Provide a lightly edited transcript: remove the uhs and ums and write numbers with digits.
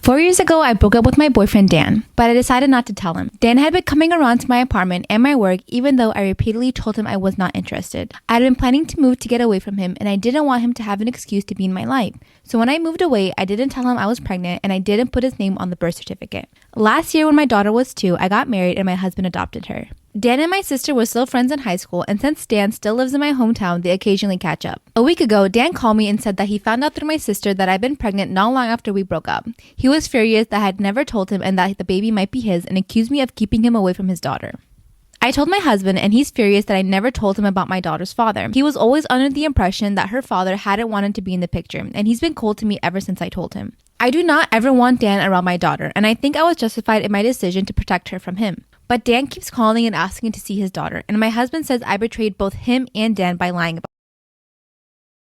4 years ago, I broke up with my boyfriend Dan, but I decided not to tell him. Dan had been coming around to my apartment and my work even though I repeatedly told him I was not interested. I had been planning to move to get away from him and I didn't want him to have an excuse to be in my life. So when I moved away, I didn't tell him I was pregnant and I didn't put his name on the birth certificate. Last year when my daughter was 2, I got married and my husband adopted her. Dan and my sister were still friends in high school, and since Dan still lives in my hometown, they occasionally catch up. A week ago, Dan called me and said that he found out through my sister that I'd been pregnant not long after we broke up. He was furious that I had never told him and that the baby might be his and accused me of keeping him away from his daughter. I told my husband and he's furious that I never told him about my daughter's father. He was always under the impression that her father hadn't wanted to be in the picture, and he's been cold to me ever since I told him. I do not ever want Dan around my daughter, and I think I was justified in my decision to protect her from him. But Dan keeps calling and asking to see his daughter, and my husband says I betrayed both him and Dan by lying about it.